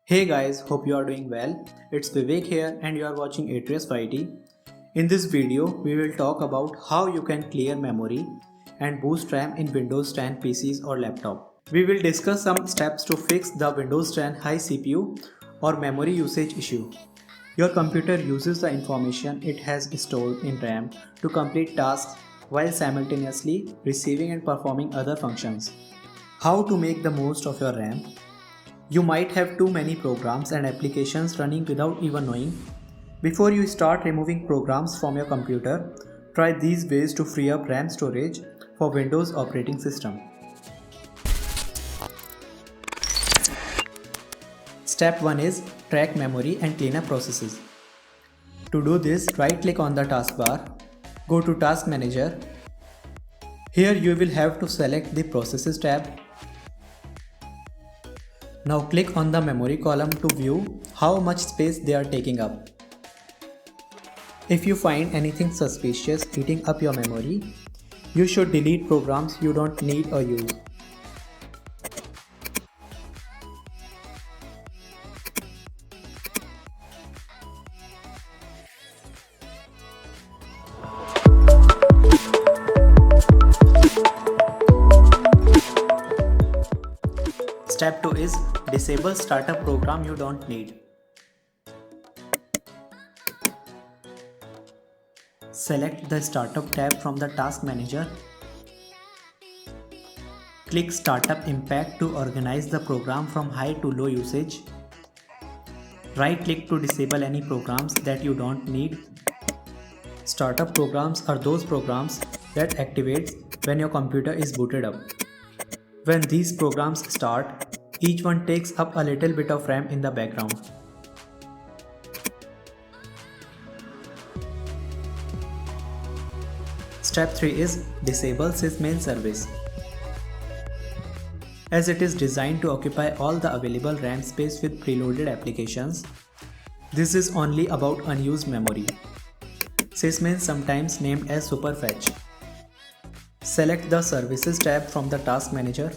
Hey guys, hope you are doing well. It's Vivek here and you are watching Atrius YT. In this video, we will talk about how you can clear memory and boost RAM in Windows 10 PCs or laptop. We will discuss some steps to fix the Windows 10 high CPU or memory usage issue. Your computer uses the information it has stored in RAM to complete tasks while simultaneously receiving and performing other functions. How to make the most of your RAM? You might have too many programs and applications running without even knowing. Before you start removing programs from your computer, try these ways to free up RAM storage for Windows operating system. Step 1 is track memory and clean up processes. To do this, right click on the taskbar, go to Task Manager. Here you will have to select the Processes tab. Now click on the memory column to view how much space they are taking up. If you find anything suspicious eating up your memory, you should delete programs you don't need or use. Step 2 is disable startup program you don't need. Select the Startup tab from the Task Manager. Click Startup Impact to organize the program from high to low usage. Right-click to disable any programs that you don't need. Startup programs are those programs that activate when your computer is booted up. When these programs start, each one takes up a little bit of RAM in the background. Step 3 is disable Sysmain service. As it is designed to occupy all the available RAM space with preloaded applications, this is only about unused memory. Sysmain, sometimes named as superfetch. Select the Services tab from the Task Manager.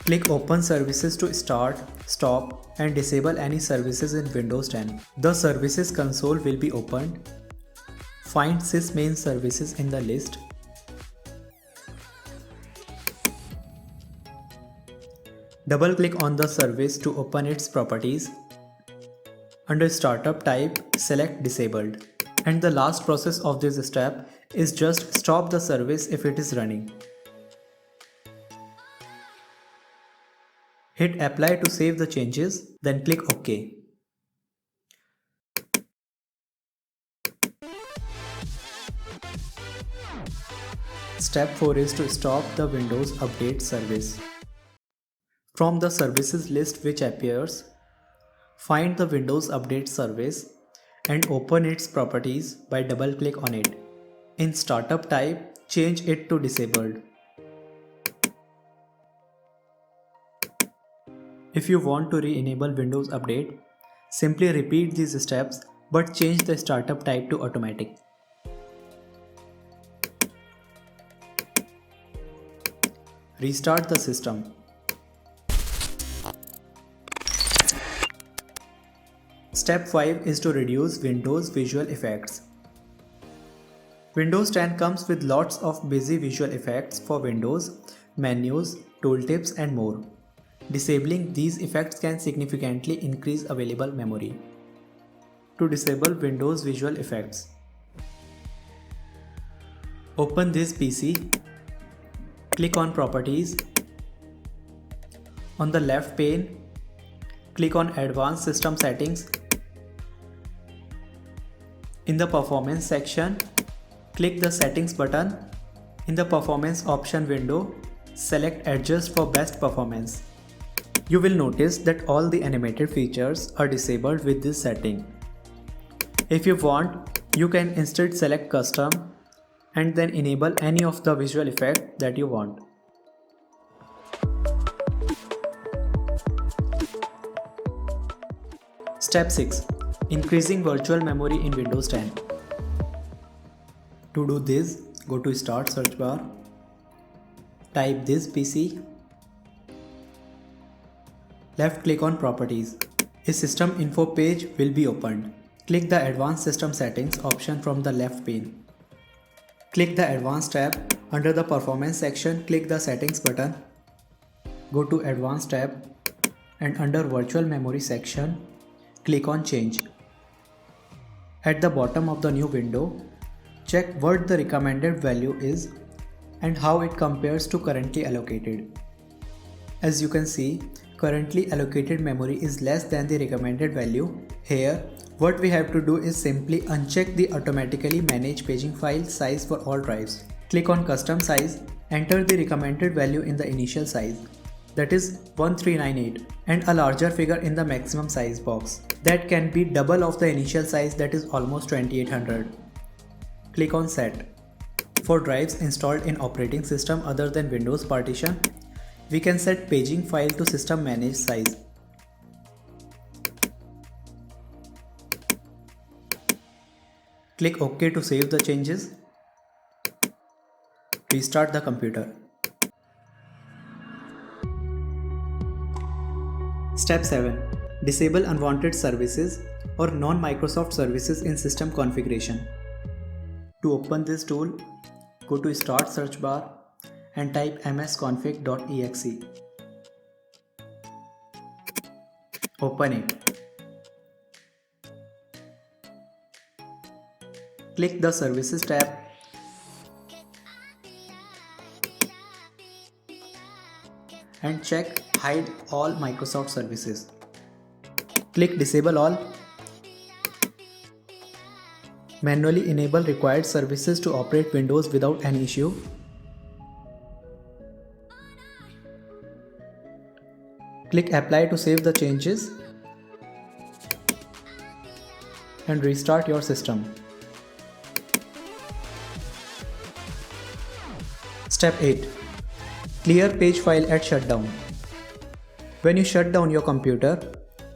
Click Open Services to start, stop, and disable any services in Windows 10. The Services console will be opened. Find Sysmain services in the list. Double-click on the service to open its properties. Under Startup type, select Disabled. And the last process of this step is just stop the service if it is running. Hit Apply to save the changes, then click OK. Step 4 is to stop the Windows Update service. From the services list which appears, find the Windows Update service and open its properties by double-click on it. In Startup type, change it to Disabled. If you want to re-enable Windows Update, simply repeat these steps but change the Startup type to Automatic. Restart the system. Step 5 is to reduce Windows visual effects. Windows 10 comes with lots of busy visual effects for Windows, menus, tooltips, and more. Disabling these effects can significantly increase available memory. To disable Windows visual effects, open this PC. Click on Properties. On the left pane, click on Advanced System Settings. In the Performance section, click the Settings button. In the Performance option window, select Adjust for best performance. You will notice that all the animated features are disabled with this setting. If you want, you can instead select Custom and then enable any of the visual effect that you want. Step 6. Increasing virtual memory in Windows 10. To do this, go to Start search bar, type this PC, Left click on Properties. A system info page will be opened. Click the Advanced System Settings option from the left pane. Click the Advanced tab. Under the Performance section, click the Settings button. Go to Advanced tab and under Virtual Memory section, click on Change. At the bottom of the new window, check what the recommended value is and how it compares to currently allocated. As you can see, currently allocated memory is less than the recommended value. Here, what we have to do is simply uncheck the automatically manage paging file size for all drives. Click on Custom Size, enter the recommended value in the initial size, that is 1398, and a larger figure in the maximum size box. That can be double of the initial size, that is almost 2800. Click on Set. For drives installed in operating system other than Windows partition, we can set paging file to system manage size. Click OK to save the changes. Restart the computer. Step 7. Disable unwanted services or non-Microsoft services in system configuration. To open this tool, go to Start search bar and type msconfig.exe. Open it. Click the Services tab. And check Hide all Microsoft services. Click Disable all. Manually enable required services to operate Windows without any issue. Click Apply to save the changes and restart your system. Step 8. Clear page file at shutdown. When you shut down your computer,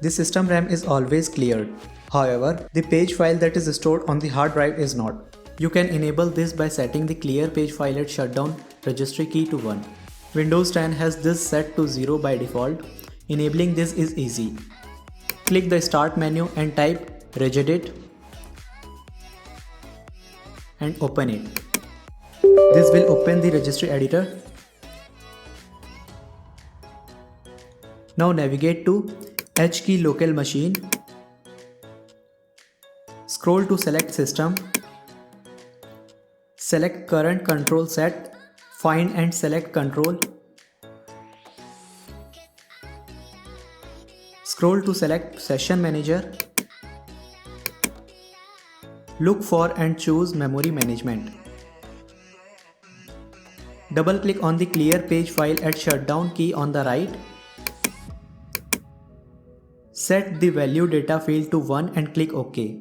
the system RAM is always cleared. However, the page file that is stored on the hard drive is not. You can enable this by setting the Clear page file at shutdown registry key to 1. Windows 10 has this set to 0 by default. Enabling this is easy. Click the Start menu and type Regedit and open it. This will open the registry editor. Now navigate to H key local machine. Scroll to select system. Select current control set. Find and select control. Scroll to select session manager. Look for and choose memory management. Double click on the Clear page file at shutdown key on the right. Set the value data field to 1 and click OK.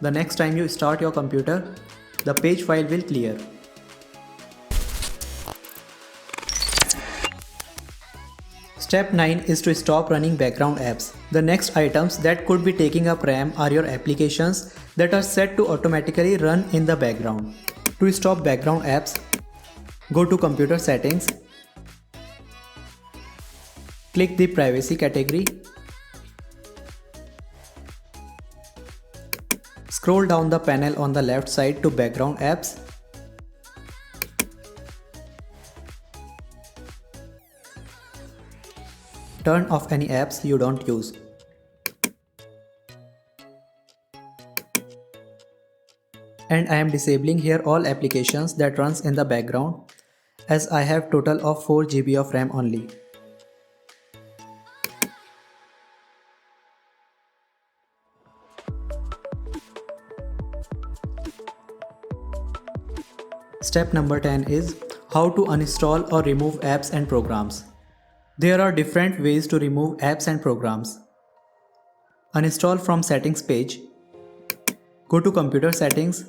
The next time you start your computer, the page file will clear. Step 9 is to stop running background apps. The next items that could be taking up RAM are your applications that are set to automatically run in the background. To stop background apps, go to Computer Settings. Click the Privacy category. Scroll down the panel on the left side to Background apps. Turn off any apps you don't use. And I am disabling here all applications that runs in the background, as I have total of 4 GB of RAM only. Step number 10 is how to uninstall or remove apps and programs. There are different ways to remove apps and programs. Uninstall from Settings page. Go to Computer Settings